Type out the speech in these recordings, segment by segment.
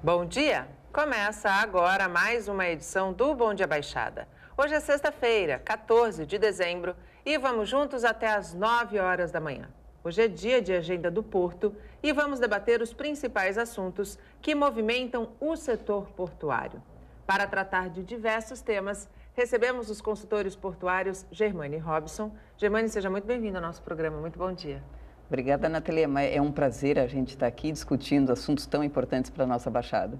Bom dia! Começa agora mais uma edição do Bom Dia Baixada. Hoje é sexta-feira, 14 de dezembro, e vamos juntos até às 9 horas da manhã. Hoje é dia de agenda do Porto e vamos debater os principais assuntos que movimentam o setor portuário. Para tratar de diversos temas, recebemos os consultores portuários Germane e Robson. Germane, seja muito bem-vinda ao nosso programa. Muito bom dia. Obrigada, Nathalie. É um prazer a gente estar aqui discutindo assuntos tão importantes para a nossa Baixada.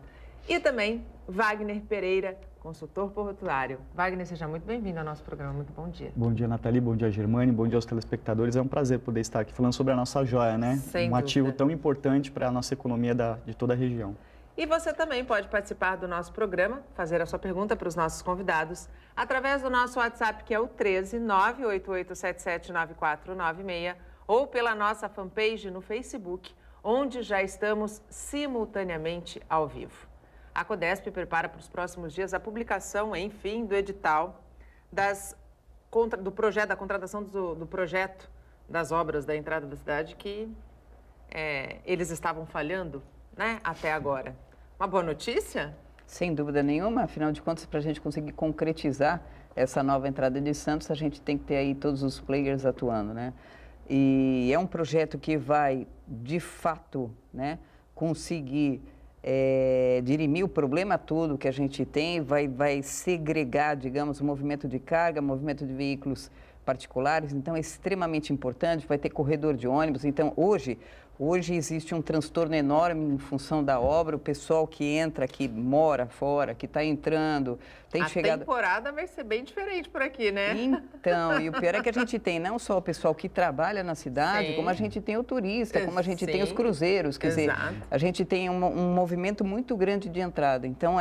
E também Wagner Pereira, consultor portuário. Wagner, seja muito bem-vindo ao nosso programa. Muito bom dia. Bom dia, Nathalie. Bom dia, Germane. Bom dia aos telespectadores. É um prazer poder estar aqui falando sobre a nossa joia, né? Sem dúvida. Ativo tão importante para a nossa economia de toda a região. E você também pode participar do nosso programa, fazer a sua pergunta para os nossos convidados, através do nosso WhatsApp, que é o 13 98877 9496, ou pela nossa fanpage no Facebook, onde já estamos simultaneamente ao vivo. A Codesp prepara para os próximos dias a publicação, enfim, do edital do projeto, da contratação do projeto das obras da entrada da cidade que eles estavam falhando, né, até agora. Uma boa notícia? Sem dúvida nenhuma, afinal de contas, para a gente conseguir concretizar essa nova entrada de Santos, a gente tem que ter aí todos os players atuando, né? E é um projeto que vai, de fato, né, conseguir dirimir o problema todo que a gente tem, vai segregar, digamos, o movimento de carga, movimento de veículos particulares, então é extremamente importante, vai ter corredor de ônibus. Então, hoje existe um transtorno enorme em função da obra, o pessoal que entra, que mora fora, que está entrando, tem chegado... A temporada vai ser bem diferente por aqui, né? Então, e o pior é que a gente tem não só o pessoal que trabalha na cidade, sim, como a gente tem o turista, como a gente, sim, tem os cruzeiros, quer dizer, a gente tem um movimento muito grande de entrada. Então,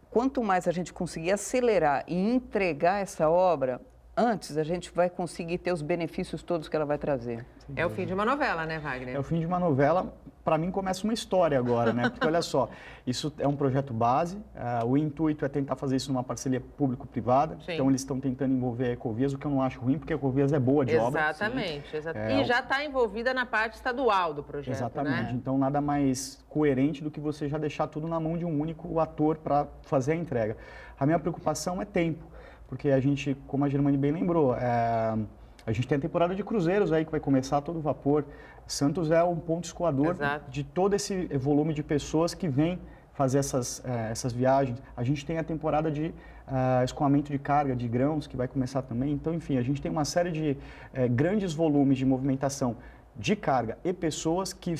quanto mais a gente conseguir acelerar e entregar essa obra, antes a gente vai conseguir ter os benefícios todos que ela vai trazer. É o fim de uma novela, né, Wagner? É o fim de uma novela. Para mim começa uma história agora, né? Porque olha só, isso é um projeto base, o intuito é tentar fazer isso numa parceria público-privada. Então eles estão tentando envolver a Ecovias, o que eu não acho ruim, porque a Ecovias é boa de obra. Exatamente. E já está envolvida na parte estadual do projeto, exatamente. Né? Então nada mais coerente do que você já deixar tudo na mão de um único ator para fazer a entrega. A minha preocupação é tempo. Porque a gente, como a Germane bem lembrou, a gente tem a temporada de cruzeiros aí que vai começar a todo vapor. Santos é um ponto escoador de todo esse volume de pessoas que vêm fazer essas viagens. A gente tem a temporada de escoamento de carga de grãos que vai começar também. Então, enfim, a gente tem uma série de grandes volumes de movimentação de carga e pessoas que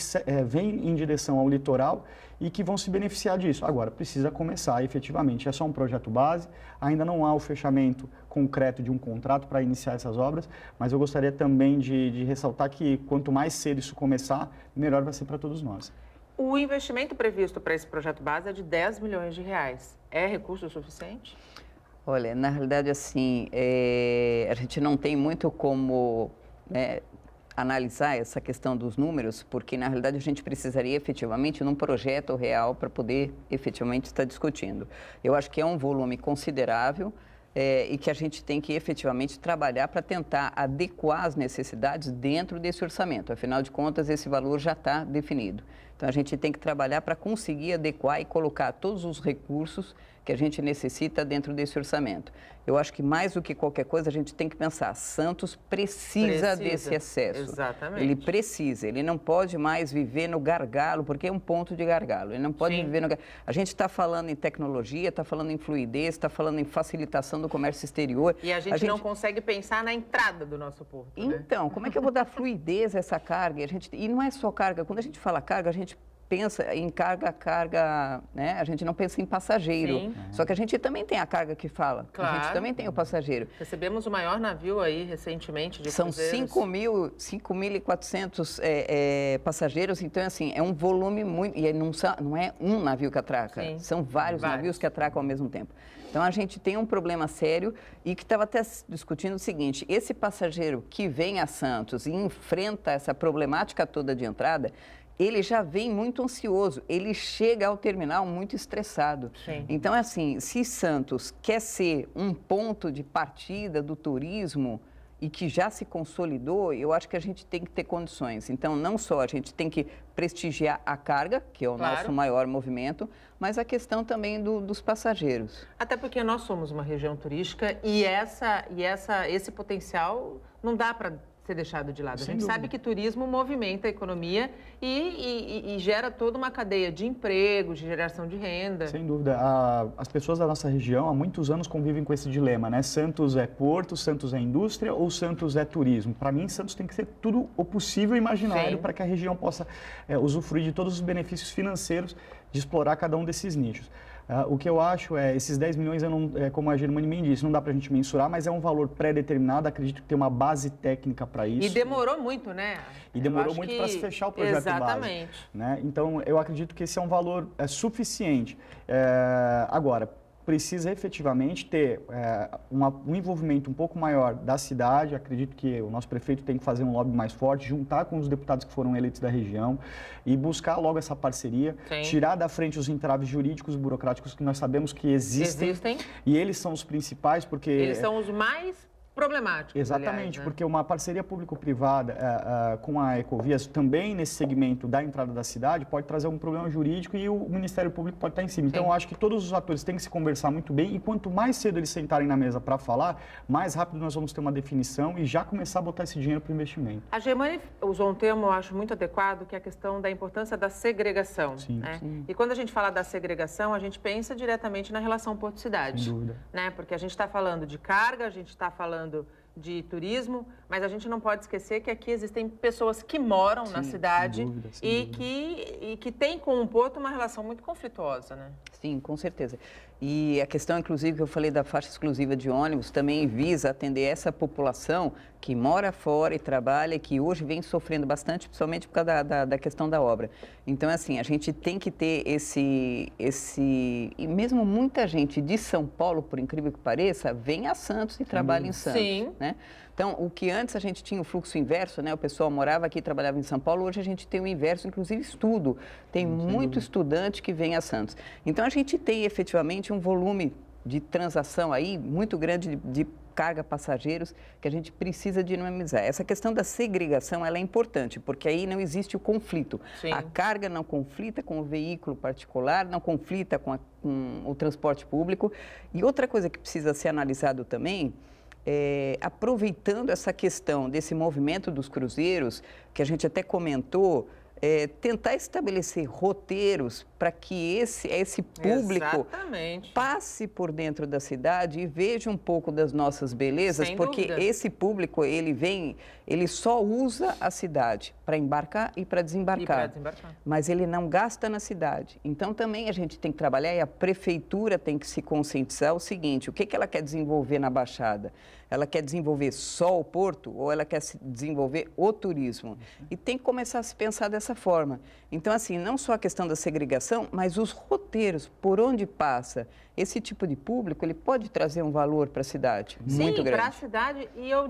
vêm em direção ao litoral e que vão se beneficiar disso. Agora, precisa começar efetivamente. É só um projeto base, ainda não há o fechamento concreto de um contrato para iniciar essas obras, mas eu gostaria também de ressaltar que quanto mais cedo isso começar, melhor vai ser para todos nós. O investimento previsto para esse projeto base é de 10 milhões de reais. É recurso suficiente? Olha, na realidade, assim, a gente não tem muito como... analisar essa questão dos números, porque na realidade a gente precisaria efetivamente num projeto real para poder efetivamente estar discutindo. Eu acho que é um volume considerável e que a gente tem que efetivamente trabalhar para tentar adequar as necessidades dentro desse orçamento. Afinal de contas, esse valor já está definido. Então a gente tem que trabalhar para conseguir adequar e colocar todos os recursos que a gente necessita dentro desse orçamento. Eu acho que mais do que qualquer coisa a gente tem que pensar, Santos precisa desse acesso. Exatamente. Ele precisa, ele não pode mais viver no gargalo, porque é um ponto de gargalo. Ele não pode viver no gargalo. A gente está falando em tecnologia, está falando em fluidez, está falando em facilitação do comércio exterior. E a gente não consegue pensar na entrada do nosso porto, Então, como é que eu vou dar fluidez a essa carga? E não é só carga, quando a gente fala carga, a gente pensa em carga, né? A gente não pensa em passageiro. Sim. Só que a gente também tem a carga que fala. Claro. A gente também tem o passageiro. Recebemos o maior navio aí recentemente de São 5.400 passageiros, então assim, é um volume muito... E não é um navio que atraca, sim, são vários navios que atracam ao mesmo tempo. Então a gente tem um problema sério e que estava até discutindo o seguinte, esse passageiro que vem a Santos e enfrenta essa problemática toda de entrada, ele já vem muito ansioso, ele chega ao terminal muito estressado. Sim. Então, assim, se Santos quer ser um ponto de partida do turismo e que já se consolidou, eu acho que a gente tem que ter condições. Então, não só a gente tem que prestigiar a carga, que é o nosso maior movimento, mas a questão também dos passageiros. Até porque nós somos uma região turística e esse potencial não dá para ser deixado de lado. A gente sabe que turismo movimenta a economia e gera toda uma cadeia de empregos, de geração de renda. Sem dúvida. As pessoas da nossa região há muitos anos convivem com esse dilema, né? Santos é porto, Santos é indústria ou Santos é turismo? Para mim, Santos tem que ser tudo o possível e imaginário para que a região possa usufruir de todos os benefícios financeiros de explorar cada um desses nichos. O que eu acho esses 10 milhões, como a Germani bem disse, não dá para a gente mensurar, mas é um valor pré-determinado, acredito que tem uma base técnica para isso. E demorou muito, né? E demorou muito para se fechar o projeto Exatamente. base. Né? Então, eu acredito que esse é um valor suficiente. Agora, precisa efetivamente ter um envolvimento um pouco maior da cidade. Acredito que o nosso prefeito tem que fazer um lobby mais forte, juntar com os deputados que foram eleitos da região e buscar logo essa parceria, tirar da frente os entraves jurídicos e burocráticos que nós sabemos que existem. E eles são os principais porque... Eles são os mais problemáticos. Exatamente, aliás, né? Porque uma parceria público-privada com a Ecovias, também nesse segmento da entrada da cidade, pode trazer um problema jurídico e o Ministério Público pode estar em cima. Então, eu acho que todos os atores têm que se conversar muito bem e quanto mais cedo eles sentarem na mesa para falar, mais rápido nós vamos ter uma definição e já começar a botar esse dinheiro para o investimento. A Germani usou um termo, eu acho, muito adequado, que é a questão da importância da segregação. Sim, né? sim. E quando a gente fala da segregação, a gente pensa diretamente na relação porto-cidade. Sem dúvida. Né? Porque a gente está falando de carga, a gente está falando de turismo, mas a gente não pode esquecer que aqui existem pessoas que moram na cidade e que têm com o porto uma relação muito conflituosa, né? Sim, com certeza. E a questão, inclusive, que eu falei da faixa exclusiva de ônibus, também visa atender essa população que mora fora e trabalha e que hoje vem sofrendo bastante, principalmente por causa da questão da obra. Então, assim, a gente tem que ter esse... E mesmo muita gente de São Paulo, por incrível que pareça, vem a Santos e trabalha em Santos. Sim. Né? Então, o que antes a gente tinha o fluxo inverso, né? O pessoal morava aqui e trabalhava em São Paulo, hoje a gente tem o inverso, inclusive estudo. Tem muito estudante que vem a Santos. Então, a gente tem efetivamente um volume de transação aí muito grande de carga passageiros que a gente precisa dinamizar. Essa questão da segregação, ela é importante, porque aí não existe o conflito. Sim. A carga não conflita com o veículo particular, não conflita com o transporte público. E outra coisa que precisa ser analisado também, aproveitando essa questão desse movimento dos cruzeiros, que a gente até comentou, tentar estabelecer roteiros para que esse público passe por dentro da cidade e veja um pouco das nossas belezas, porque esse público, ele só usa a cidade para embarcar e para desembarcar, mas ele não gasta na cidade. Então, também a gente tem que trabalhar e a prefeitura tem que se conscientizar o seguinte, o que ela quer desenvolver na Baixada? Ela quer desenvolver só o porto ou ela quer desenvolver o turismo? E tem que começar a se pensar dessa forma. Então, assim, não só a questão da segregação, mas os roteiros, por onde passa esse tipo de público, ele pode trazer um valor para a cidade muito grande. Sim, para a cidade, e eu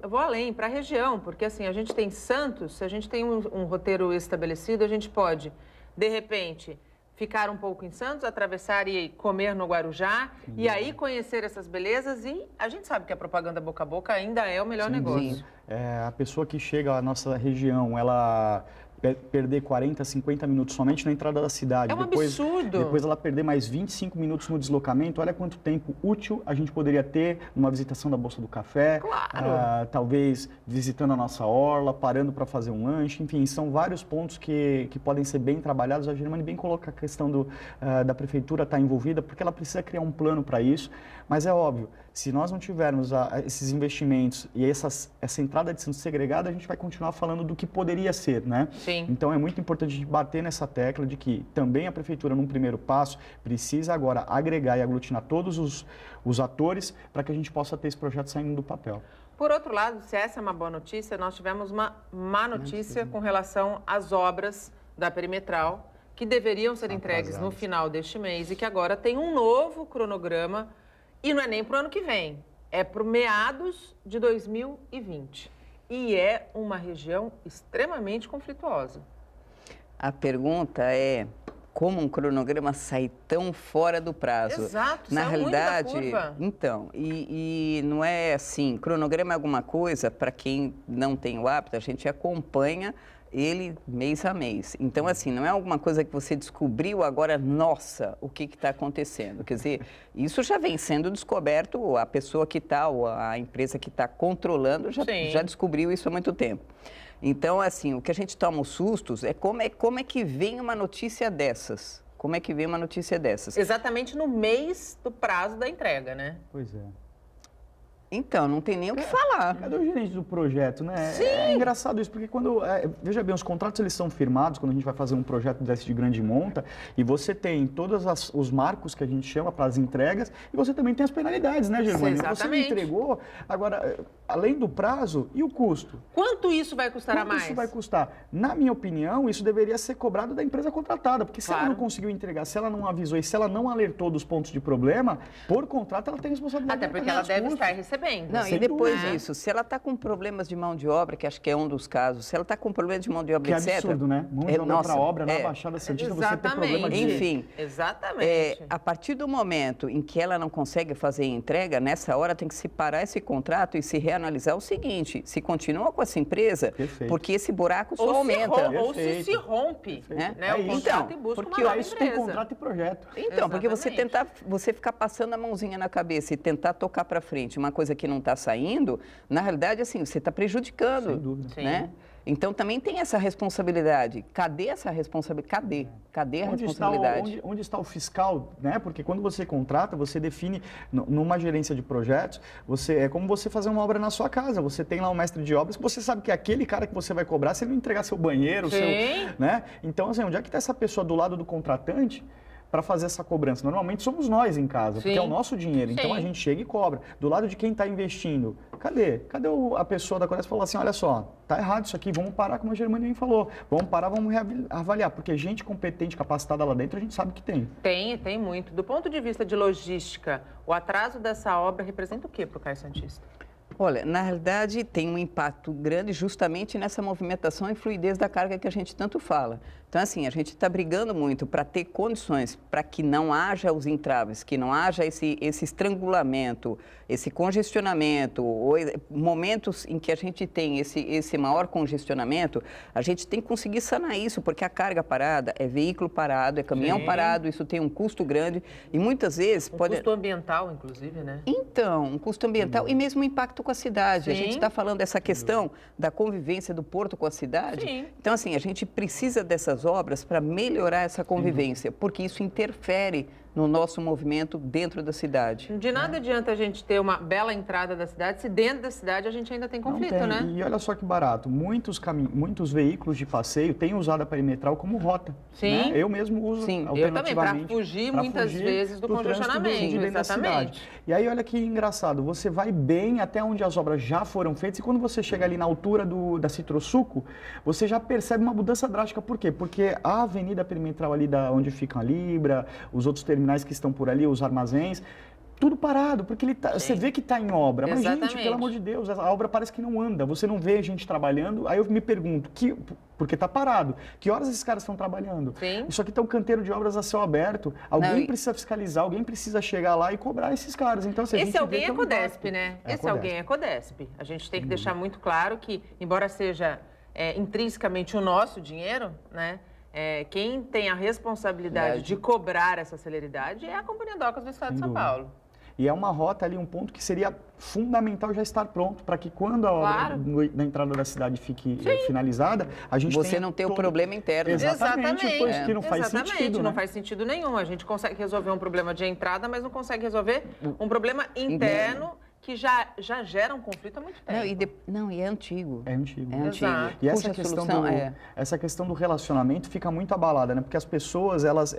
vou além, para a região, porque assim, a gente tem Santos, se a gente tem um roteiro estabelecido, a gente pode, de repente, ficar um pouco em Santos, atravessar e comer no Guarujá, e aí conhecer essas belezas, e a gente sabe que a propaganda boca a boca ainda é o melhor negócio. A pessoa que chega à nossa região, ela perder 40, 50 minutos somente na entrada da cidade. É um absurdo. Depois ela perder mais 25 minutos no deslocamento. Olha quanto tempo útil a gente poderia ter numa visitação da Bolsa do Café. Claro. Talvez visitando a nossa orla, parando para fazer um lanche. Enfim, são vários pontos que podem ser bem trabalhados. A Germani bem coloca a questão da prefeitura estar envolvida, porque ela precisa criar um plano para isso. Mas é óbvio, se nós não tivermos esses investimentos e essa entrada de Santos segregada, a gente vai continuar falando do que poderia ser, né? Sim. Então, é muito importante a gente bater nessa tecla de que também a prefeitura, num primeiro passo, precisa agora agregar e aglutinar todos os atores para que a gente possa ter esse projeto saindo do papel. Por outro lado, se essa é uma boa notícia, nós tivemos uma má notícia com relação às obras da perimetral que deveriam ser entregues no final deste mês e que agora tem um novo cronograma. E não é nem para o ano que vem, é para meados de 2020. E é uma região extremamente conflituosa. A pergunta é, como um cronograma sai tão fora do prazo. Exato, na saiu realidade, muito da curva. então, e não é assim, cronograma é alguma coisa, para quem não tem o hábito, a gente acompanha ele mês a mês. Então, assim, não é alguma coisa que você descobriu agora, nossa, o que está acontecendo? Quer dizer, isso já vem sendo descoberto, a pessoa que está, ou a empresa que está controlando já descobriu isso há muito tempo. Então, assim, o que a gente toma os sustos é como é que vem uma notícia dessas. Como é que vem uma notícia dessas? Exatamente no mês do prazo da entrega, né? Pois é. Então, não tem nem o que falar. Cadê o gerente do projeto, né? Sim. É engraçado isso, porque veja bem, os contratos eles são firmados quando a gente vai fazer um projeto desse de grande monta e você tem todos os marcos que a gente chama para as entregas e você também tem as penalidades, né, Germânia? Exatamente. Você me entregou, agora, além do prazo, e o custo? Quanto isso vai custar a Quanto mais? isso vai custar? Na minha opinião, isso deveria ser cobrado da empresa contratada, porque se ela não conseguiu entregar, se ela não avisou e se ela não alertou dos pontos de problema, por contrato ela tem responsabilidade. Até porque ela deve estar recebendo. Não, Sem e depois dúvida. disso, se ela está com problemas de mão de obra, que acho que é um dos casos, se ela está com problemas de mão de obra, Que etc. absurdo, né? Mão de obra para obra na Baixada Santista, você tem problema de... Enfim, Exatamente. a partir do momento em que ela não consegue fazer a entrega, nessa hora tem que se parar esse contrato e se reanalisar o seguinte, se continua com essa empresa, Perfeito. porque esse buraco só Ou aumenta. ou se Perfeito. rompe, Perfeito. né? É O isso. contrato Então, e busca porque uma nova Isso tem empresa. contrato e projeto. Então, porque Exatamente. você ficar passando a mãozinha na cabeça e tentar tocar para frente uma coisa que não está saindo, na realidade, assim, você está prejudicando. Sem dúvida. Né? Então, também tem essa responsabilidade. Cadê essa responsabilidade? Cadê a responsabilidade? Onde está o fiscal, né? Porque quando você contrata, você define, numa gerência de projetos, é como você fazer uma obra na sua casa. Você tem lá um mestre de obras que você sabe que é aquele cara que você vai cobrar se ele não entregar seu banheiro, né? Então, assim, onde é que está essa pessoa do lado do contratante para fazer essa cobrança? Normalmente somos nós em casa, porque é o nosso dinheiro. Então a gente chega e cobra. Do lado de quem está investindo, cadê? Cadê a pessoa da Codesp que falou assim, olha só, tá errado isso aqui, vamos parar, como a Germânia falou. Vamos parar, vamos reavaliar, porque gente competente, capacitada lá dentro, a gente sabe que tem. Tem muito. Do ponto de vista de logística, o atraso dessa obra representa o quê para o Caio Santista? Olha, na realidade tem um impacto grande justamente nessa movimentação e fluidez da carga que a gente tanto fala. Então, assim, a gente está brigando muito para ter condições para que não haja os entraves, que não haja esse estrangulamento, esse congestionamento, ou momentos em que a gente tem esse maior congestionamento, a gente tem que conseguir sanar isso, porque a carga parada é veículo parado, é caminhão parado, isso tem um custo grande e muitas vezes pode... custo ambiental, inclusive, né? Então, um custo ambiental e mesmo um impacto com a cidade. A gente Sim. está falando dessa questão da convivência do porto com a cidade. Sim. Então, assim, a gente precisa dessas obras para melhorar essa convivência, porque isso interfere no nosso movimento dentro da cidade. De nada adianta a gente ter uma bela entrada da cidade se dentro da cidade a gente ainda tem conflito, Não tem. né? E olha só que barato, muitos veículos de passeio têm usado a perimetral como rota. Sim. Né? Eu mesmo uso Sim. Eu também, para alternativamente. fugir pra muitas fugir vezes do trânsito congestionamento, de dentro da exatamente. cidade. E aí olha que engraçado, você vai bem até onde as obras já foram feitas e quando você chega ali na altura da Citrosuco, você já percebe uma mudança drástica. Por quê? Porque a avenida perimetral ali onde fica a Libra, os outros terminais que estão por ali, os armazéns, tudo parado, porque você vê que está em obra. Mas, Exatamente. gente, pelo amor de Deus, a obra parece que não anda. Você não vê gente trabalhando. Aí eu me pergunto, porque está parado, que horas esses caras estão trabalhando? Sim. Isso aqui está um canteiro de obras a céu aberto. Alguém precisa fiscalizar, alguém precisa chegar lá e cobrar esses caras. Então, se a gente Esse alguém vê é que um Codesp, impacto. né? É Esse alguém é Codesp. A gente tem que deixar muito claro que, embora seja intrinsecamente o nosso dinheiro, né? Quem tem a responsabilidade de cobrar essa celeridade é a Companhia Docas do Estado de São Paulo. E é uma rota ali, um ponto que seria fundamental já estar pronto para que quando a obra na entrada da cidade fique finalizada, a gente Você não tem o problema interno. Exatamente, pois que não faz sentido. Não né? faz sentido nenhum. A gente consegue resolver um problema de entrada, mas não consegue resolver um problema interno que já gera um conflito há muito tempo. E é antigo. É antigo. É antigo. Exato. E Cuja solução essa questão do relacionamento fica muito abalada, né? Porque as pessoas, elas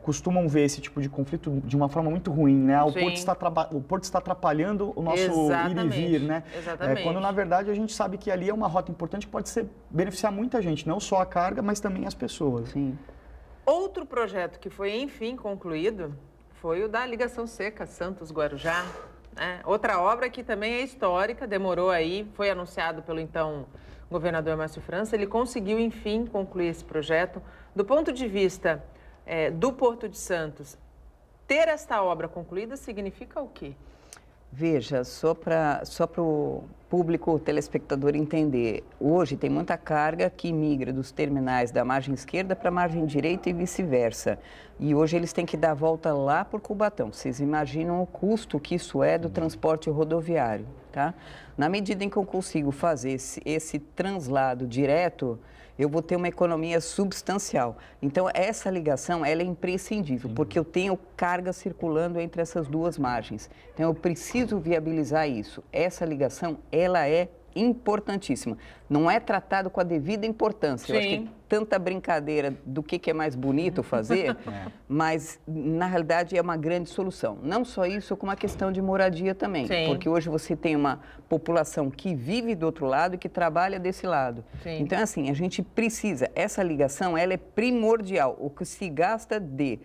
costumam ver esse tipo de conflito de uma forma muito ruim, né? O porto está atrapalhando o nosso ir e vir, né? Exatamente. Quando, na verdade, a gente sabe que ali é uma rota importante que pode beneficiar muita gente, não só a carga, mas também as pessoas. Sim. Outro projeto que foi, enfim, concluído foi o da Ligação Seca Santos-Guarujá. Outra obra que também é histórica, demorou aí, foi anunciado pelo então governador Márcio França, ele conseguiu, enfim, concluir esse projeto. Do ponto de vista do Porto de Santos, ter esta obra concluída significa o quê? Veja, só para o público telespectador entender, hoje tem muita carga que migra dos terminais da margem esquerda para a margem direita e vice-versa. E hoje eles têm que dar a volta lá por Cubatão. Vocês imaginam o custo que isso é do transporte rodoviário, tá? Na medida em que eu consigo fazer esse translado direto, eu vou ter uma economia substancial. Então, essa ligação, ela é imprescindível, porque eu tenho carga circulando entre essas duas margens. Então, eu preciso viabilizar isso. Essa ligação, ela é importantíssima. Não é tratado com a devida importância. Sim. Eu acho que tanta brincadeira do que é mais bonito fazer, mas, na realidade, é uma grande solução. Não só isso, como a questão de moradia também. Sim. Porque hoje você tem uma população que vive do outro lado e que trabalha desse lado. Sim. Então, assim, a gente precisa, essa ligação, ela é primordial. O que se gasta de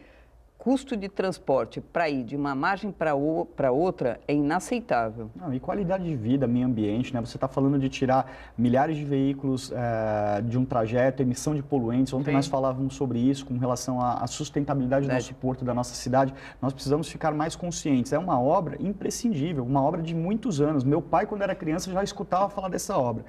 custo de transporte para ir de uma margem para outra é inaceitável. Não, e qualidade de vida, meio ambiente, né? Você está falando de tirar milhares de veículos de um trajeto, emissão de poluentes. Ontem nós falávamos sobre isso com relação à sustentabilidade do nosso porto, da nossa cidade. Nós precisamos ficar mais conscientes. É uma obra imprescindível, uma obra de muitos anos. Meu pai, quando era criança, já escutava falar dessa obra.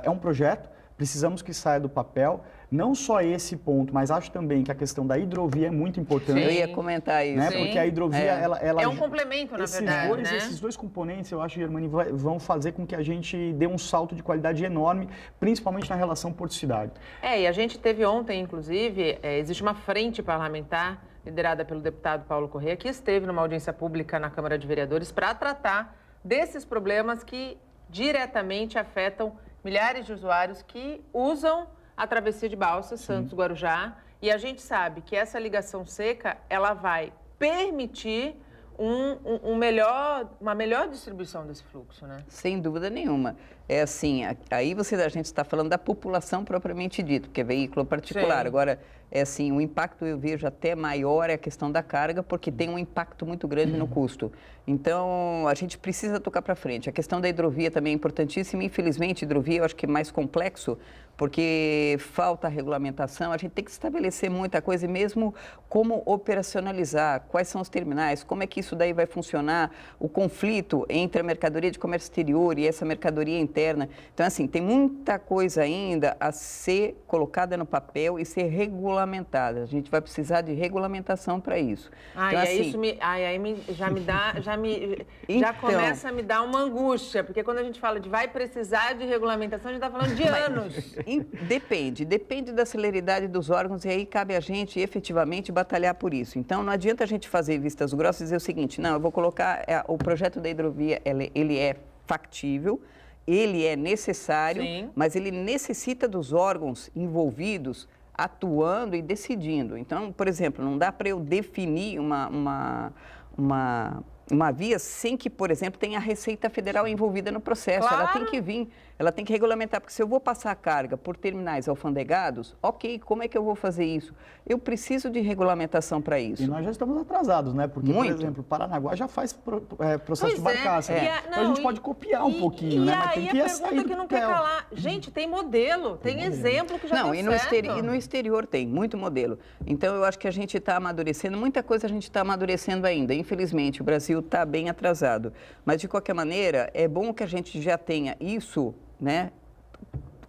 É um projeto, precisamos que saia do papel. Não só esse ponto, mas acho também que a questão da hidrovia é muito importante. Eu ia comentar isso. Né? Porque a hidrovia, ela é um complemento, na verdade, né? Esses dois componentes, eu acho, Germani, vão fazer com que a gente dê um salto de qualidade enorme, principalmente na relação porto-cidade. E a gente teve ontem, inclusive, existe uma frente parlamentar liderada pelo deputado Paulo Corrêa, que esteve numa audiência pública na Câmara de Vereadores para tratar desses problemas que diretamente afetam milhares de usuários que usam a travessia de Balsas, Santos-Guarujá, e a gente sabe que essa ligação seca, ela vai permitir uma melhor distribuição desse fluxo, né? Sem dúvida nenhuma. É assim, aí a gente está falando da população propriamente dita, porque é veículo particular. Sim. Agora, é assim, o impacto eu vejo até maior é a questão da carga, porque tem um impacto muito grande no custo. Então, a gente precisa tocar para frente. A questão da hidrovia também é importantíssima. Infelizmente, hidrovia eu acho que é mais complexo, porque falta regulamentação. A gente tem que estabelecer muita coisa, e mesmo como operacionalizar, quais são os terminais, como é que isso daí vai funcionar, o conflito entre a mercadoria de comércio exterior e essa mercadoria interna. Então, assim, tem muita coisa ainda a ser colocada no papel e ser regulamentada. A gente vai precisar de regulamentação para isso. Então, isso já começa a me dar uma angústia, porque quando a gente fala de vai precisar de regulamentação, a gente está falando de anos. Depende da celeridade dos órgãos, e aí cabe a gente efetivamente batalhar por isso. Então, não adianta a gente fazer vistas grossas e dizer o seguinte: não, eu vou colocar o projeto da hidrovia, ele é factível, ele é necessário, Sim. mas ele necessita dos órgãos envolvidos atuando e decidindo. Então, por exemplo, não dá para eu definir uma via sem que, por exemplo, tenha a Receita Federal envolvida no processo. Claro. Ela tem que vir, ela tem que regulamentar, porque se eu vou passar a carga por terminais alfandegados, ok, como é que eu vou fazer isso? Eu preciso de regulamentação para isso. E nós já estamos atrasados, né? Porque, Muito. por exemplo, Paranaguá já faz processo de Pois barcaça. Então a gente pode copiar um pouquinho, e né? Mas aí tem que a sair pergunta do que não quer papel. calar. Gente, tem modelo, tem exemplo que já deu E certo. no exterior tem muito modelo. Então, eu acho que a gente está amadurecendo, muita coisa a gente está amadurecendo ainda. Infelizmente, o Brasil está bem atrasado. Mas, de qualquer maneira, é bom que a gente já tenha isso, né,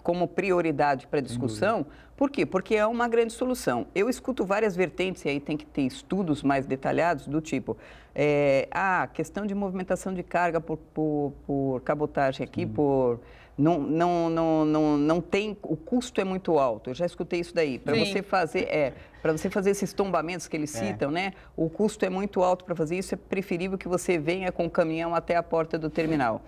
como prioridade para discussão. Por quê? Porque é uma grande solução. Eu escuto várias vertentes, e aí tem que ter estudos mais detalhados, do tipo, questão de movimentação de carga por cabotagem aqui, não tem, o custo é muito alto. Eu já escutei isso daí. Para você fazer esses tombamentos que eles citam, né? O custo é muito alto para fazer isso, é preferível que você venha com o caminhão até a porta do terminal.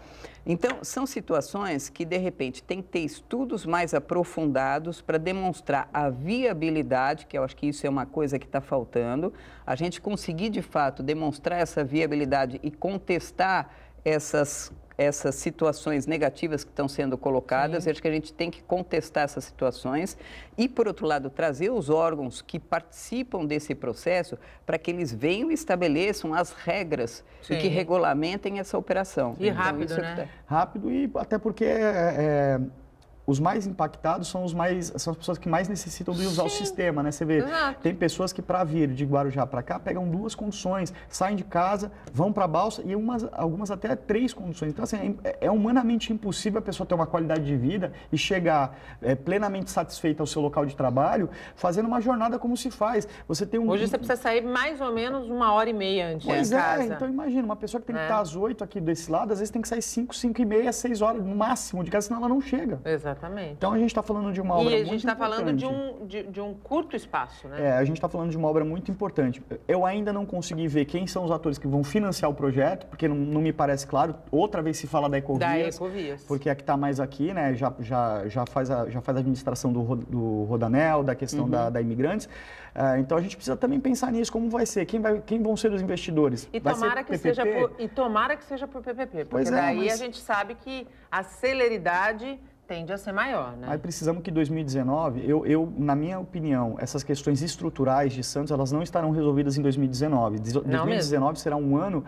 Então, são situações que, de repente, tem que ter estudos mais aprofundados para demonstrar a viabilidade, que eu acho que isso é uma coisa que está faltando, a gente conseguir, de fato, demonstrar essa viabilidade e contestar essas situações negativas que estão sendo colocadas. Eu acho que a gente tem que contestar essas situações e, por outro lado, trazer os órgãos que participam desse processo para que eles venham e estabeleçam as regras e que regulamentem essa operação. E rápido, né? Rápido, e até porque os mais impactados são as pessoas que mais necessitam de usar o sistema, né? Você vê, tem pessoas que para vir de Guarujá para cá pegam 2 conduções, saem de casa, vão para a balsa e algumas até 3 conduções. Então, assim, é humanamente impossível a pessoa ter uma qualidade de vida e chegar plenamente satisfeita ao seu local de trabalho, fazendo uma jornada como se faz. Você tem Hoje você precisa sair mais ou menos 1h30 antes de casa. Então imagina, uma pessoa que tem que estar às 8 aqui desse lado, às vezes tem que sair 5h30, 6 horas no máximo de casa, senão ela não chega. Exatamente. Então a gente está falando de uma obra muito importante. E a gente está falando de um curto espaço, né? A gente está falando de uma obra muito importante. Eu ainda não consegui ver quem são os atores que vão financiar o projeto, porque não me parece claro. Outra vez se fala da Ecovias. Da Ecovias. Porque é que está mais aqui, né? Já faz a administração do Rodanel, da questão da Imigrantes. Então a gente precisa também pensar nisso, como vai ser, quem vão ser os investidores. E tomara que seja por PPP, porque daí a gente sabe que a celeridade tende a ser maior, né? Aí precisamos que 2019, na minha opinião, essas questões estruturais de Santos, elas não estarão resolvidas em 2019. 2019 será um ano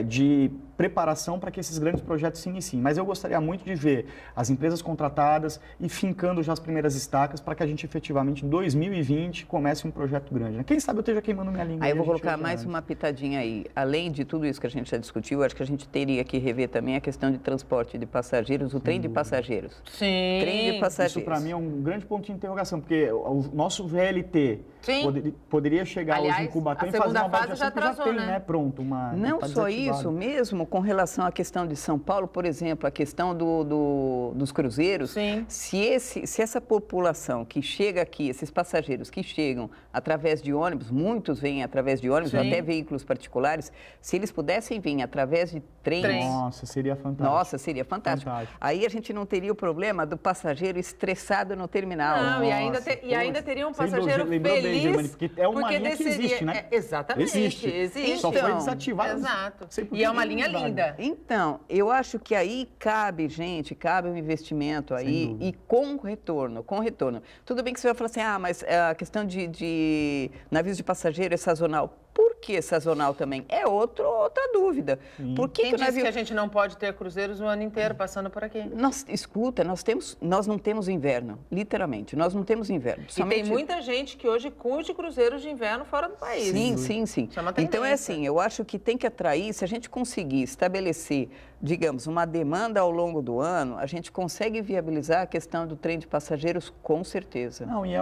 de preparação para que esses grandes projetos se iniciem. Mas eu gostaria muito de ver as empresas contratadas e fincando já as primeiras estacas para que a gente efetivamente, em 2020, comece um projeto grande, né? Quem sabe eu esteja queimando minha língua. Aí eu vou colocar mais uma pitadinha aí. Além de tudo isso que a gente já discutiu, acho que a gente teria que rever também a questão de transporte de passageiros, o trem de passageiros. Sim. Trem de passageiros. Isso para mim é um grande ponto de interrogação, porque o nosso VLT poderia chegar hoje em Cubatão e fazer uma baldeação que já tem, né? Pronto. Não só isso, mesmo com relação à questão de São Paulo, por exemplo, a questão dos cruzeiros, Sim. Se essa população que chega aqui, esses passageiros que chegam através de ônibus, muitos vêm através de ônibus, ou até veículos particulares, se eles pudessem vir através de trens... Nossa, seria fantástico. Nossa, seria fantástico. Aí a gente não teria o problema do passageiro estressado no terminal. Não, e ainda teria um passageiro feliz. Germani, porque é uma linha que existe, né? Exatamente. Existe. Só foi desativada. Exato. E é uma linha linda. Então, eu acho que aí cabe um investimento aí e com retorno. Tudo bem que você vai falar assim, mas a questão de navios de passageiro é sazonal. Por que sazonal também? É outra dúvida. Por Quem disse que a gente não pode ter cruzeiros o ano inteiro passando por aqui? Nós não temos inverno, literalmente. Nós não temos inverno. E tem muita gente que hoje curte cruzeiros de inverno fora do país. Sim. Então é assim, eu acho que tem que atrair, se a gente conseguir estabelecer, digamos, uma demanda ao longo do ano, a gente consegue viabilizar a questão do trem de passageiros com certeza. Não, e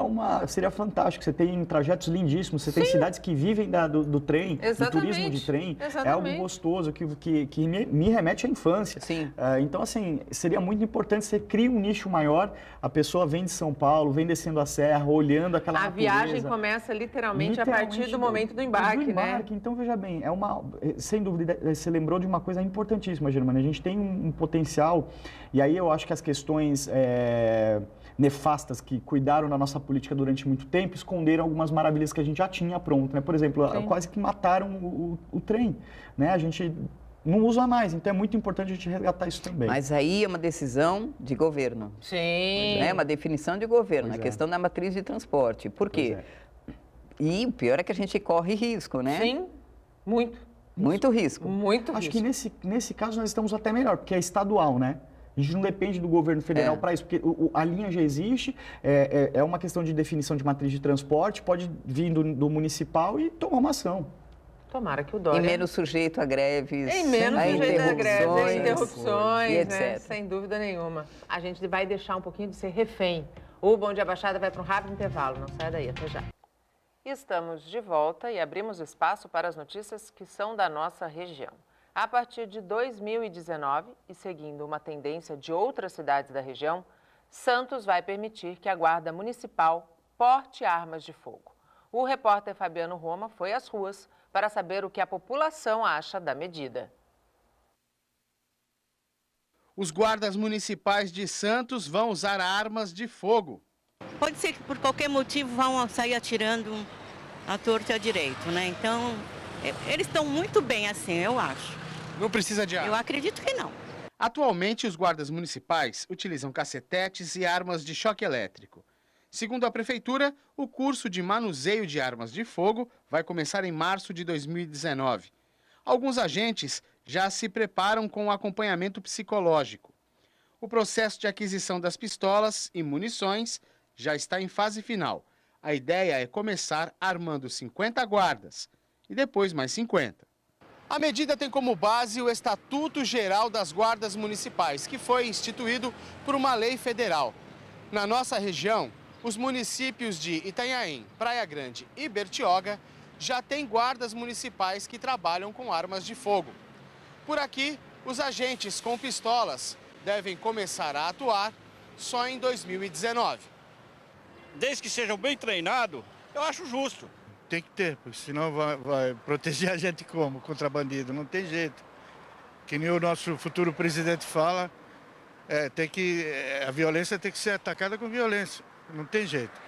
seria fantástico. Você tem trajetos lindíssimos, você tem cidades que vivem do trem, do turismo de trem. Exatamente. É algo gostoso, que me remete à infância. Sim. Então, assim, seria muito importante você criar um nicho maior, a pessoa vem de São Paulo, vem descendo a serra, olhando aquela natureza. A viagem começa literalmente a partir do momento do embarque, né? Então, veja bem, sem dúvida, você lembrou de uma coisa importantíssima, Germana. A gente tem um potencial, e aí eu acho que as questões nefastas que cuidaram da nossa política durante muito tempo esconderam algumas maravilhas que a gente já tinha pronto, né? Por exemplo, quase que mataram o trem, né? A gente não usa mais, então é muito importante a gente resgatar isso também. Mas aí é uma decisão de governo. Sim. É uma definição de governo, a questão da matriz de transporte. Por quê? E o pior é que a gente corre risco, né? Sim, muito. Muito risco. Acho que nesse caso nós estamos até melhor, porque é estadual, né? A gente não depende do governo federal para isso, porque a linha já existe, é uma questão de definição de matriz de transporte, pode vir do municipal e tomar uma ação. Tomara que o Dória... E menos sujeito a greves, a interrupções, e né? etc. Sem dúvida nenhuma. A gente vai deixar um pouquinho de ser refém. O Bom Dia Baixada vai para um rápido intervalo. Não sai daí, até já. Estamos de volta e abrimos espaço para as notícias que são da nossa região. A partir de 2019, e seguindo uma tendência de outras cidades da região, Santos vai permitir que a Guarda Municipal porte armas de fogo. O repórter Fabiano Roma foi às ruas para saber o que a população acha da medida. Os guardas municipais de Santos vão usar armas de fogo. Pode ser que por qualquer motivo vão sair atirando à torta e à direito, né? Então, eles estão muito bem assim, eu acho. Não precisa de arma? Eu acredito que não. Atualmente, os guardas municipais utilizam cacetetes e armas de choque elétrico. Segundo a Prefeitura, o curso de manuseio de armas de fogo vai começar em março de 2019. Alguns agentes já se preparam com o acompanhamento psicológico. O processo de aquisição das pistolas e munições já está em fase final. A ideia é começar armando 50 guardas e depois mais 50. A medida tem como base o Estatuto Geral das Guardas Municipais, que foi instituído por uma lei federal. Na nossa região, os municípios de Itanhaém, Praia Grande e Bertioga já têm guardas municipais que trabalham com armas de fogo. Por aqui, os agentes com pistolas devem começar a atuar só em 2019. Desde que sejam bem treinados, eu acho justo. Tem que ter, porque senão vai proteger a gente como? Contra bandido, não tem jeito. Que nem o nosso futuro presidente fala, a violência tem que ser atacada com violência, não tem jeito.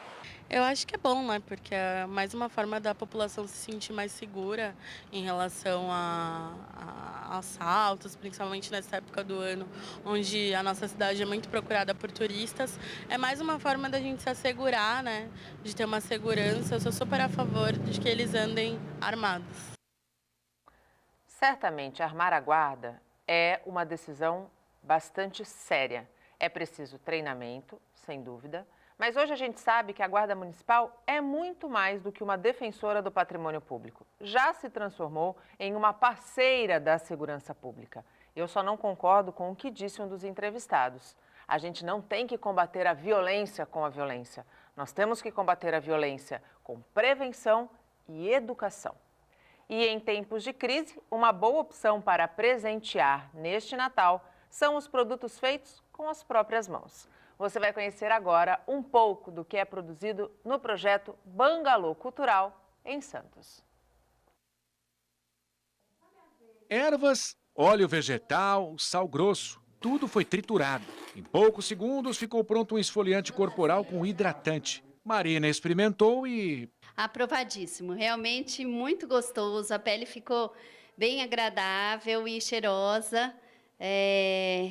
Eu acho que é bom, né? Porque é mais uma forma da população se sentir mais segura em relação a assaltos, principalmente nessa época do ano, onde a nossa cidade é muito procurada por turistas. É mais uma forma da gente se assegurar, né? De ter uma segurança. Eu sou super a favor de que eles andem armados. Certamente, armar a guarda é uma decisão bastante séria. É preciso treinamento, sem dúvida. Mas hoje a gente sabe que a Guarda Municipal é muito mais do que uma defensora do patrimônio público. Já se transformou em uma parceira da segurança pública. Eu só não concordo com o que disse um dos entrevistados. A gente não tem que combater a violência com a violência. Nós temos que combater a violência com prevenção e educação. E em tempos de crise, uma boa opção para presentear neste Natal são os produtos feitos com as próprias mãos. Você vai conhecer agora um pouco do que é produzido no projeto Bangalô Cultural, em Santos. Ervas, óleo vegetal, sal grosso, tudo foi triturado. Em poucos segundos ficou pronto um esfoliante corporal com hidratante. Marina experimentou e... Aprovadíssimo, realmente muito gostoso, a pele ficou bem agradável e cheirosa.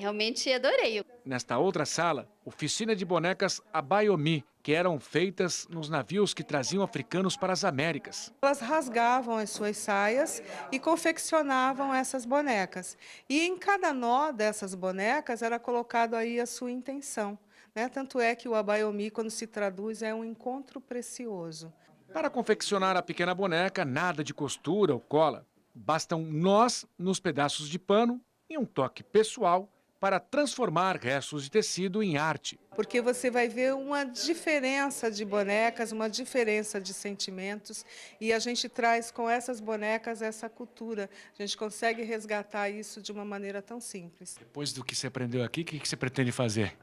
Realmente adorei. Nesta outra sala, oficina de bonecas Abayomi, que eram feitas nos navios que traziam africanos para as Américas. Elas rasgavam as suas saias e confeccionavam essas bonecas. E em cada nó dessas bonecas era colocado aí a sua intenção, né? Tanto é que o Abayomi, quando se traduz, é um encontro precioso. Para confeccionar a pequena boneca, nada de costura ou cola. Bastam nós nos pedaços de pano e um toque pessoal para transformar restos de tecido em arte. Porque você vai ver uma diferença de bonecas, uma diferença de sentimentos, e a gente traz com essas bonecas essa cultura. A gente consegue resgatar isso de uma maneira tão simples. Depois do que você aprendeu aqui, o que você pretende fazer?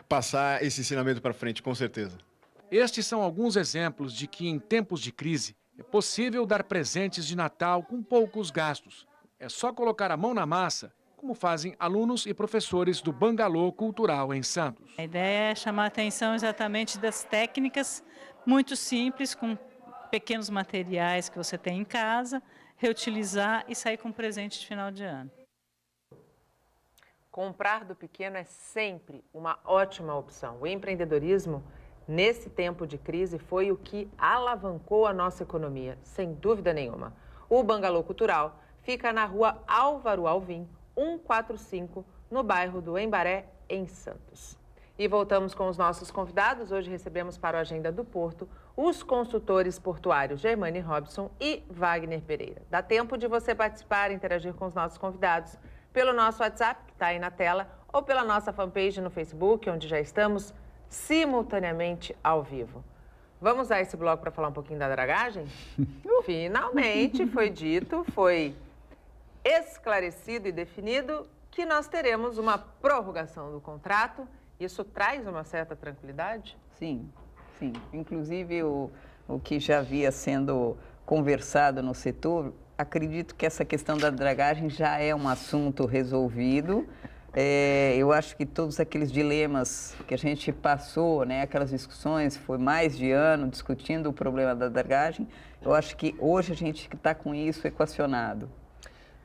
Passar esse ensinamento para frente, com certeza. Estes são alguns exemplos de que, em tempos de crise, é possível dar presentes de Natal com poucos gastos. É só colocar a mão na massa, como fazem alunos e professores do Bangalô Cultural em Santos. A ideia é chamar a atenção exatamente das técnicas muito simples, com pequenos materiais que você tem em casa, reutilizar e sair com um presente de final de ano. Comprar do pequeno é sempre uma ótima opção. O empreendedorismo, nesse tempo de crise, foi o que alavancou a nossa economia, sem dúvida nenhuma. O Bangalô Cultural fica na rua Álvaro Alvim, 145, no bairro do Embaré, em Santos. E voltamos com os nossos convidados. Hoje recebemos para o Agenda do Porto os consultores portuários Germani Robson e Wagner Pereira. Dá tempo de você participar e interagir com os nossos convidados pelo nosso WhatsApp, que está aí na tela, ou pela nossa fanpage no Facebook, onde já estamos simultaneamente ao vivo. Vamos usar esse bloco para falar um pouquinho da dragagem? Finalmente foi dito, foi esclarecido e definido que nós teremos uma prorrogação do contrato. Isso traz uma certa tranquilidade? Sim, sim. Inclusive, o que já havia sendo conversado no setor, acredito que essa questão da dragagem já é um assunto resolvido. Eu acho que todos aqueles dilemas que a gente passou, né, aquelas discussões, foi mais de ano discutindo o problema da dragagem, eu acho que hoje a gente está com isso equacionado.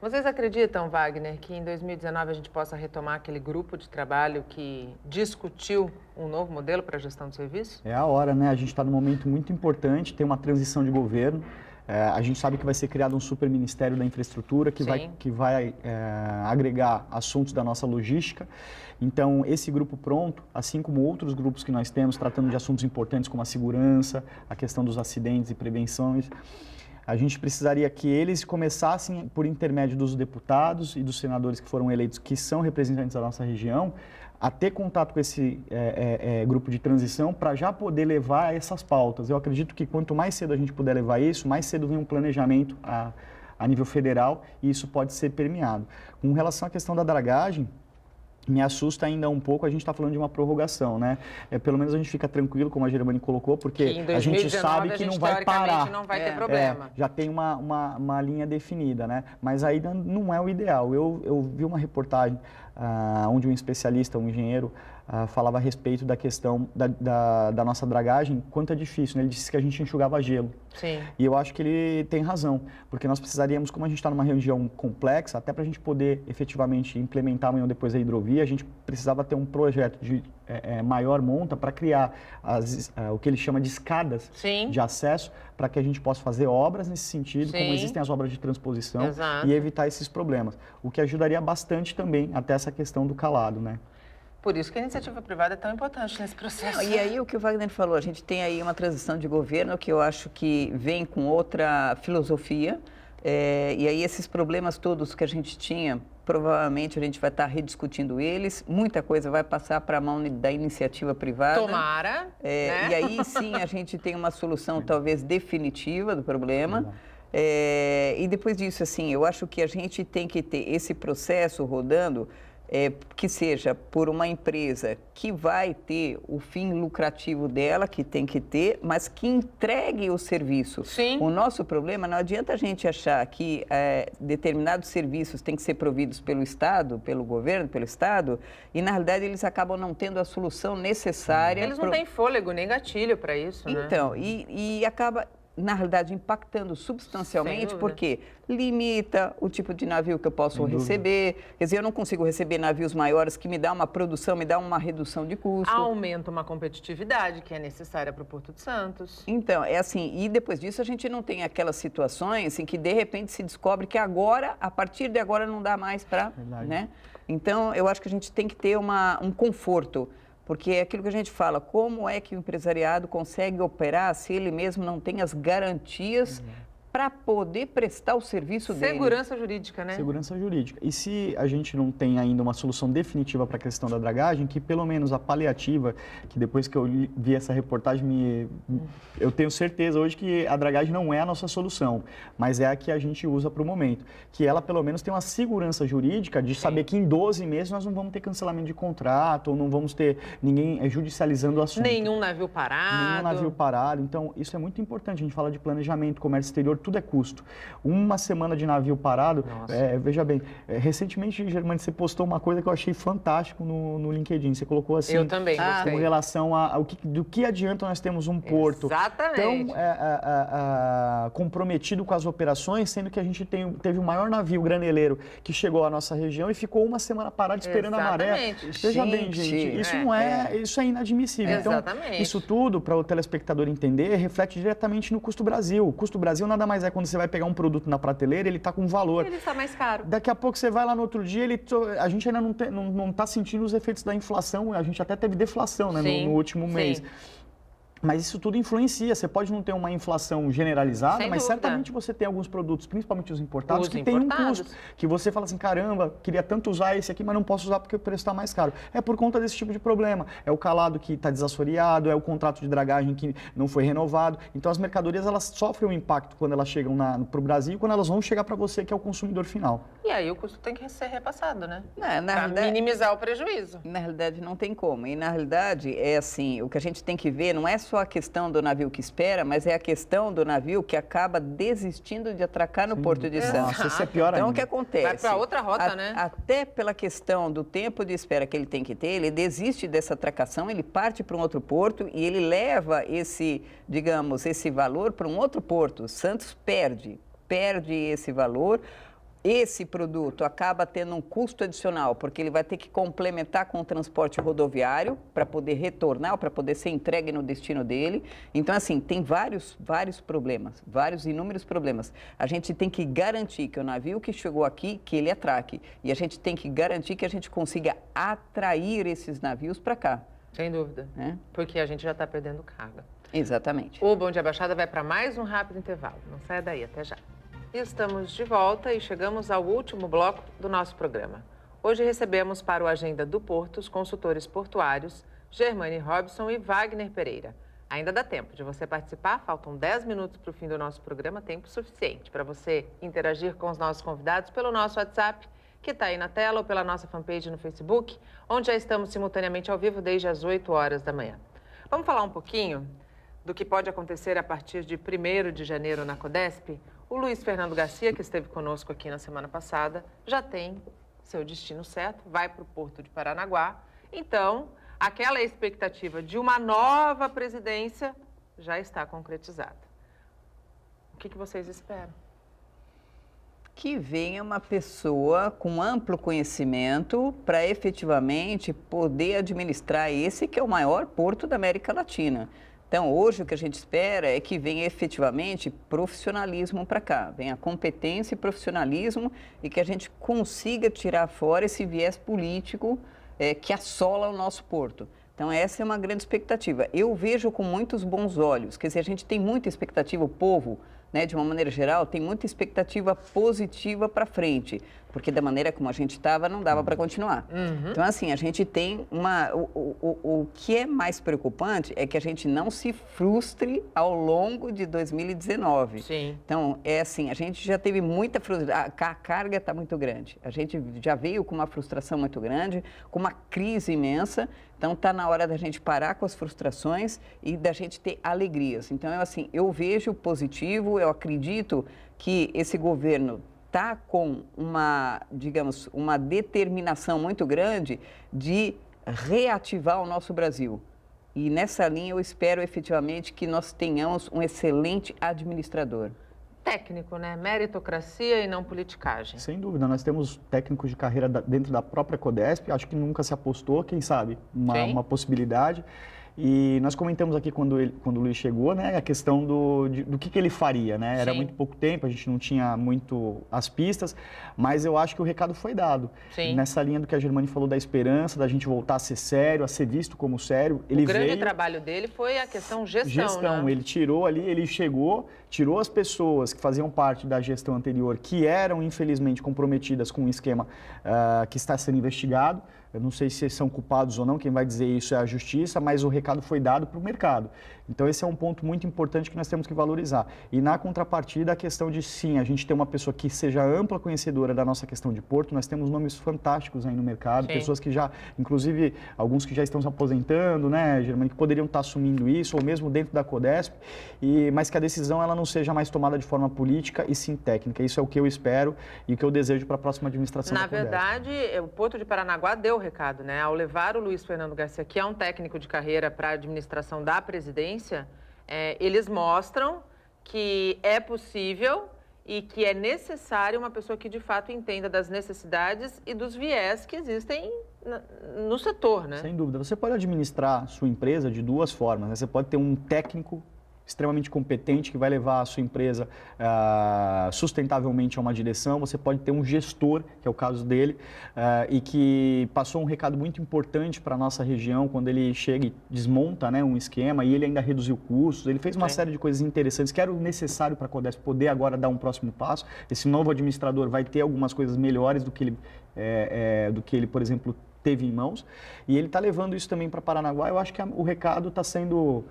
Vocês acreditam, Wagner, que em 2019 a gente possa retomar aquele grupo de trabalho que discutiu um novo modelo para a gestão do serviço? É a hora, né? A gente está num momento muito importante, tem uma transição de governo. A gente sabe que vai ser criado um super ministério da infraestrutura que vai agregar assuntos da nossa logística. Então, esse grupo pronto, assim como outros grupos que nós temos, tratando de assuntos importantes como a segurança, a questão dos acidentes e prevenções, a gente precisaria que eles começassem, por intermédio dos deputados e dos senadores que foram eleitos, que são representantes da nossa região, a ter contato com esse grupo de transição para já poder levar essas pautas. Eu acredito que quanto mais cedo a gente puder levar isso, mais cedo vem um planejamento a nível federal e isso pode ser permeado. Com relação à questão da dragagem, me assusta ainda um pouco, a gente está falando de uma prorrogação, né? Pelo menos a gente fica tranquilo, como a Germani colocou, porque a gente sabe que não vai parar. Não vai ter problema. Já tem uma linha definida, né? Mas ainda não é o ideal. Eu vi uma reportagem onde um especialista, um engenheiro, falava a respeito da questão da nossa dragagem, quanto é difícil, né? Ele disse que a gente enxugava gelo. Sim. E eu acho que ele tem razão, porque nós precisaríamos, como a gente está numa região complexa, até para a gente poder efetivamente implementar amanhã ou depois a hidrovia, a gente precisava ter um projeto de maior monta para criar o que ele chama de escadas de acesso, para que a gente possa fazer obras nesse sentido, como existem as obras de transposição, e evitar esses problemas. O que ajudaria bastante também até essa questão do calado, né? Por isso que a iniciativa privada é tão importante nesse processo. Não, e aí o que o Wagner falou, a gente tem aí uma transição de governo que eu acho que vem com outra filosofia, e aí esses problemas todos que a gente tinha, provavelmente a gente vai estar rediscutindo eles, muita coisa vai passar para a mão da iniciativa privada. Tomara. Né? E aí sim a gente tem uma solução talvez definitiva do problema. E depois disso, assim, eu acho que a gente tem que ter esse processo rodando, que seja por uma empresa que vai ter o fim lucrativo dela, que tem que ter, mas que entregue o serviço. Sim. O nosso problema, não adianta a gente achar que determinados serviços têm que ser providos pelo Estado, pelo governo, pelo Estado, e na realidade eles acabam não tendo a solução necessária. Eles não têm fôlego nem gatilho para isso, né? Então, e acaba, na realidade, impactando substancialmente, porque limita o tipo de navio que eu posso receber. Quer dizer, eu não consigo receber navios maiores que me dá uma produção, me dá uma redução de custo. Aumenta uma competitividade que é necessária para o Porto de Santos. Então, é assim, e depois disso a gente não tem aquelas situações em que de repente se descobre que agora, a partir de agora, não dá mais para, né? Então, eu acho que a gente tem que ter um conforto. Porque é aquilo que a gente fala, como é que o empresariado consegue operar se ele mesmo não tem as garantias para poder prestar o serviço dele? Segurança jurídica, né? Segurança jurídica. E se a gente não tem ainda uma solução definitiva para a questão da dragagem, que pelo menos a paliativa, que depois que eu vi essa reportagem, eu tenho certeza hoje que a dragagem não é a nossa solução, mas é a que a gente usa para o momento. Que ela pelo menos tem uma segurança jurídica de saber que em 12 meses nós não vamos ter cancelamento de contrato, ou não vamos ter ninguém judicializando o assunto. Nenhum navio parado. Nenhum navio parado. Então, isso é muito importante. A gente fala de planejamento, comércio exterior, tudo é custo. Uma semana de navio parado, veja bem, recentemente, Germani, você postou uma coisa que eu achei fantástico no LinkedIn. Você colocou assim... Eu também gostei. Com relação do que adianta nós temos um porto tão comprometido com as operações, sendo que a gente teve o maior navio graneleiro que chegou à nossa região e ficou uma semana parado esperando a maré. Veja bem, gente, isso isso é inadmissível. Então, isso tudo, para o telespectador entender, reflete diretamente no custo Brasil. O custo Brasil nada mais é quando você vai pegar um produto na prateleira, ele está com valor. Ele está mais caro. Daqui a pouco você vai lá no outro dia, a gente ainda não está sentindo os efeitos da inflação, a gente até teve deflação, né, no último mês. Mas isso tudo influencia. Você pode não ter uma inflação generalizada, mas certamente você tem alguns produtos, principalmente os importados, que têm um custo. Que você fala assim, caramba, queria tanto usar esse aqui, mas não posso usar porque o preço está mais caro. É por conta desse tipo de problema. É o calado que está desassoreado, é o contrato de dragagem que não foi renovado. Então as mercadorias, elas sofrem um impacto quando elas chegam para o Brasil e quando elas vão chegar para você, que é o consumidor final. E aí o custo tem que ser repassado, né? Para minimizar o prejuízo. Na realidade, não tem como. E na realidade, é assim, o que a gente tem que ver não é só a questão do navio que espera, mas é a questão do navio que acaba desistindo de atracar no Porto de Santos. Isso é pior então, ainda. o que acontece? Vai para outra rota, né? Até pela questão do tempo de espera que ele tem que ter, ele desiste dessa atracação, ele parte para um outro porto e ele leva esse valor para um outro porto. Santos perde esse valor. esse produto acaba tendo um custo adicional, porque ele vai ter que complementar com o transporte rodoviário para poder retornar, para poder ser entregue no destino dele. Então, assim, tem vários problemas, inúmeros problemas. A gente tem que garantir que o navio que chegou aqui, que ele atraque. E a gente tem que garantir que a gente consiga atrair esses navios para cá. Sem dúvida, porque a gente já está perdendo carga. Exatamente. O Bom Dia Baixada vai para mais um rápido intervalo. Não saia daí, até já. Estamos de volta e chegamos ao último bloco do nosso programa. Hoje recebemos para o Agenda do Porto os consultores portuários Germane Robson e Wagner Pereira. Ainda dá tempo de você participar, faltam 10 minutos para o fim do nosso programa, tempo suficiente para você interagir com os nossos convidados pelo nosso WhatsApp, que está aí na tela, ou pela nossa fanpage no Facebook, onde já estamos simultaneamente ao vivo desde as 8 horas da manhã. Vamos falar um pouquinho do que pode acontecer a partir de 1º de janeiro na Codesp? O Luiz Fernando Garcia, que esteve conosco aqui na semana passada, já tem seu destino certo, vai para o Porto de Paranaguá. Então, aquela expectativa de uma nova presidência já está concretizada. O que vocês esperam? Que venha uma pessoa com amplo conhecimento para efetivamente poder administrar esse que é o maior porto da América Latina. Então, hoje o que a gente espera é que venha efetivamente profissionalismo para cá, venha competência e profissionalismo e que a gente consiga tirar fora esse viés político que assola o nosso porto. Então, essa é uma grande expectativa. Eu vejo com muitos bons olhos, quer dizer, a gente tem muita expectativa, o povo, né, de uma maneira geral, tem muita expectativa positiva para frente, porque da maneira como a gente estava, não dava para continuar. Então, assim, a gente tem o que é mais preocupante é que a gente não se frustre ao longo de 2019. Sim. Então, é assim, a gente já teve muita frustração, a carga está muito grande. A gente já veio com uma frustração muito grande, com uma crise imensa. Então, está na hora da gente parar com as frustrações e da gente ter alegrias. Então, assim, eu vejo positivo, eu acredito que esse governo está com digamos, uma determinação muito grande de reativar o nosso Brasil. E nessa linha eu espero efetivamente que nós tenhamos um excelente administrador. Técnico, né? Meritocracia e não politicagem. Sem dúvida, nós temos técnicos de carreira dentro da própria Codesp, acho que nunca se apostou, quem sabe, uma possibilidade. E nós comentamos aqui quando o Luiz chegou, né, a questão do que ele faria, né? Era muito pouco tempo, a gente não tinha muito as pistas, mas eu acho que o recado foi dado. Sim. Nessa linha do que a Germane falou da esperança, da gente voltar a ser sério, a ser visto como sério. O grande trabalho dele foi a questão gestão, né? Ele tirou ali, ele chegou, tirou as pessoas que faziam parte da gestão anterior, que eram infelizmente comprometidas com um esquema que está sendo investigado. Eu não sei se são culpados ou não, quem vai dizer isso é a justiça, mas o recado foi dado para o mercado. Então, esse é um ponto muito importante que nós temos que valorizar. E, na contrapartida, a questão de, sim, a gente ter uma pessoa que seja ampla conhecedora da nossa questão de porto. Nós temos nomes fantásticos aí no mercado, pessoas que já, inclusive, alguns que já estão se aposentando, né, Germane, que poderiam estar assumindo isso, ou mesmo dentro da Codesp, mas que a decisão ela não seja mais tomada de forma política e sim técnica. Isso é o que eu espero e o que eu desejo para a próxima administração da Codesp. Na verdade, o Porto de Paranaguá deu o recado, né? Ao levar o Luiz Fernando Garcia, que é um técnico de carreira para a administração da presidência, eles mostram que é possível e que é necessário uma pessoa que de fato entenda das necessidades e dos viés que existem no setor, né? Sem dúvida. Você pode administrar sua empresa de duas formas, né? Você pode ter um técnico extremamente competente que vai levar a sua empresa sustentavelmente a uma direção. Você pode ter um gestor, que é o caso dele, e que passou um recado muito importante para a nossa região quando ele chega e desmonta, né, um esquema e ele ainda reduziu custos. Ele fez uma série de coisas interessantes que era o necessário para a Codesp poder agora dar um próximo passo. Esse novo administrador vai ter algumas coisas melhores do que ele, por exemplo, teve em mãos, e ele está levando isso também para Paranaguá. Eu acho que o recado está sendo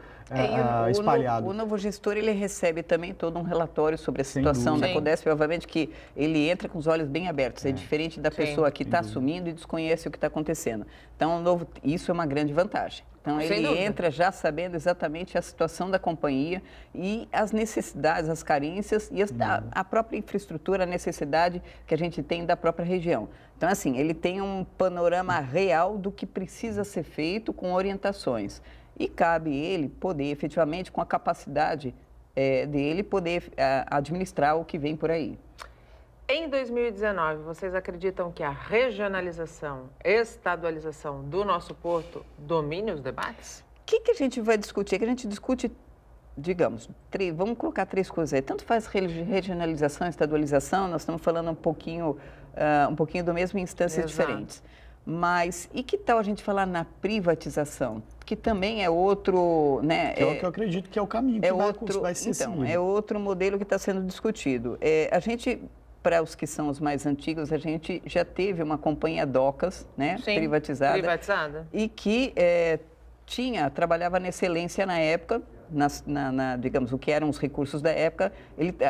espalhado. O novo gestor, ele recebe também todo um relatório sobre a situação da Codesp, obviamente que ele entra com os olhos bem abertos, é diferente da pessoa que está assumindo e desconhece o que está acontecendo. Então, isso é uma grande vantagem. Então, ele entra já sabendo exatamente a situação da companhia e as necessidades, as carências e a própria infraestrutura, a necessidade que a gente tem da própria região. Então, assim, ele tem um panorama real do que precisa ser feito com orientações. E cabe ele poder, efetivamente, com a capacidade dele, poder administrar o que vem por aí. Em 2019, vocês acreditam que a regionalização, estadualização do nosso porto domine os debates? O que a gente vai discutir? Que a gente discute, digamos, vamos colocar 3 coisas aí. Tanto faz regionalização, estadualização, nós estamos falando um pouquinho do mesmo em instâncias diferentes. Mas e que tal a gente falar na privatização? Que também é outro, né? Que é o que eu acredito que é o caminho que vai ser seguido. É outro modelo que está sendo discutido. A gente, para os que são os mais antigos, a gente já teve uma companhia Docas, né? Sim, privatizada. E que trabalhava na excelência na época, digamos, o que eram os recursos da época,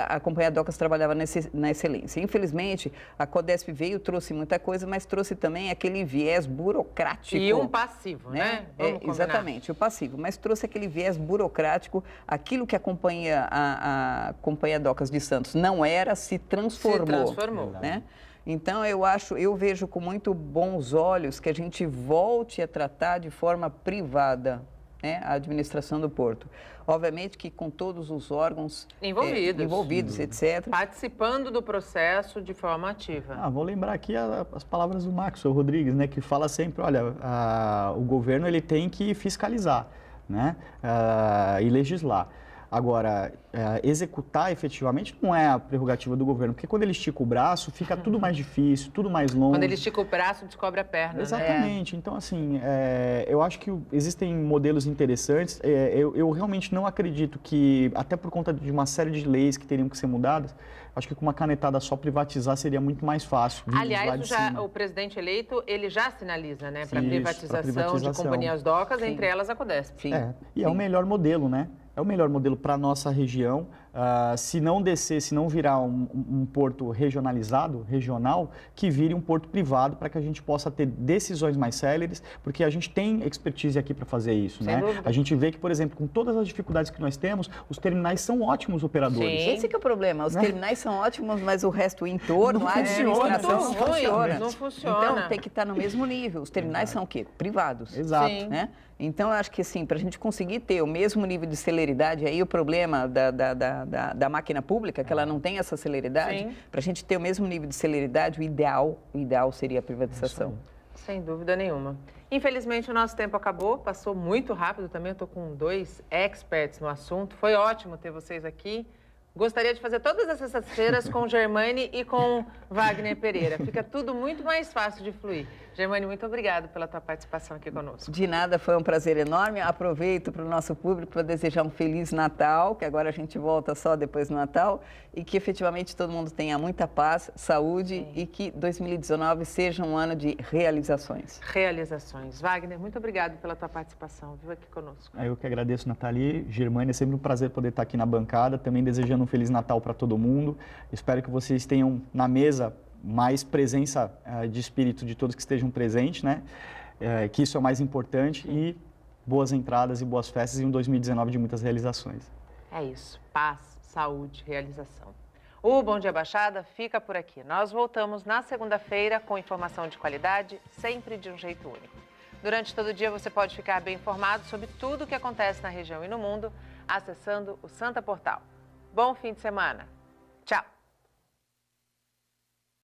a companhia Docas trabalhava na excelência. Infelizmente, a Codesp trouxe muita coisa, mas trouxe também aquele viés burocrático. E um passivo, né? Exatamente, o passivo, mas trouxe aquele viés burocrático, aquilo que a companhia Docas de Santos não era, se transformou. Né? Então, eu vejo com muito bons olhos que a gente volte a tratar de forma privada, né, a administração do porto. Obviamente que com todos os órgãos envolvidos, etc. Participando do processo de forma ativa. Vou lembrar aqui as palavras do Maxwell Rodrigues, né, que fala sempre, olha, o governo ele tem que fiscalizar, né, e legislar. Agora, executar efetivamente não é a prerrogativa do governo, porque quando ele estica o braço, fica tudo mais difícil, tudo mais longe. Quando ele estica o braço, descobre a perna. Exatamente. Né? Então, assim, eu acho que existem modelos interessantes. Eu realmente não acredito que, até por conta de uma série de leis que teriam que ser mudadas, acho que com uma canetada só privatizar seria muito mais fácil. Aliás, o presidente eleito, ele já sinaliza, né, para privatização de companhias Docas, entre elas a Codesp. É o melhor modelo, né? É o melhor modelo para a nossa região. Se não virar um porto regional, que vire um porto privado para que a gente possa ter decisões mais céleres, porque a gente tem expertise aqui para fazer isso, né? A gente vê que, por exemplo, com todas as dificuldades que nós temos, os terminais são ótimos operadores. Esse que é o problema, os terminais são ótimos, mas o resto, o entorno, a administração não funciona. Então, tem que estar no mesmo nível. Os terminais são o quê? Privados. Exato. Né? Então, eu acho que, assim, para a gente conseguir ter o mesmo nível de celeridade, aí o problema da máquina pública, que ela não tem essa celeridade, para a gente ter o mesmo nível de celeridade, o ideal seria a privatização. Sem dúvida nenhuma. Infelizmente, o nosso tempo acabou, passou muito rápido também, eu estou com 2 experts no assunto, foi ótimo ter vocês aqui. Gostaria de fazer todas as sextas-feiras com Germane e com Wagner Pereira. Fica tudo muito mais fácil de fluir. Germane, muito obrigada pela tua participação aqui conosco. De nada, foi um prazer enorme. Aproveito para o nosso público para desejar um Feliz Natal, que agora a gente volta só depois do Natal, e que efetivamente todo mundo tenha muita paz, saúde e que 2019 seja um ano de realizações. Realizações. Wagner, muito obrigado pela tua participação, viu, aqui conosco. Eu que agradeço, Nathalie. Germane, é sempre um prazer poder estar aqui na bancada, também desejando um Feliz Natal para todo mundo. Espero que vocês tenham na mesa mais presença de espírito de todos que estejam presentes, né? Que isso é o mais importante, e boas entradas e boas festas e um 2019 de muitas realizações. É isso, paz, saúde, realização. O Bom Dia Baixada fica por aqui. Nós voltamos na segunda-feira com informação de qualidade, sempre de um jeito único. Durante todo o dia você pode ficar bem informado sobre tudo o que acontece na região e no mundo, acessando o Santa Portal. Bom fim de semana. Tchau!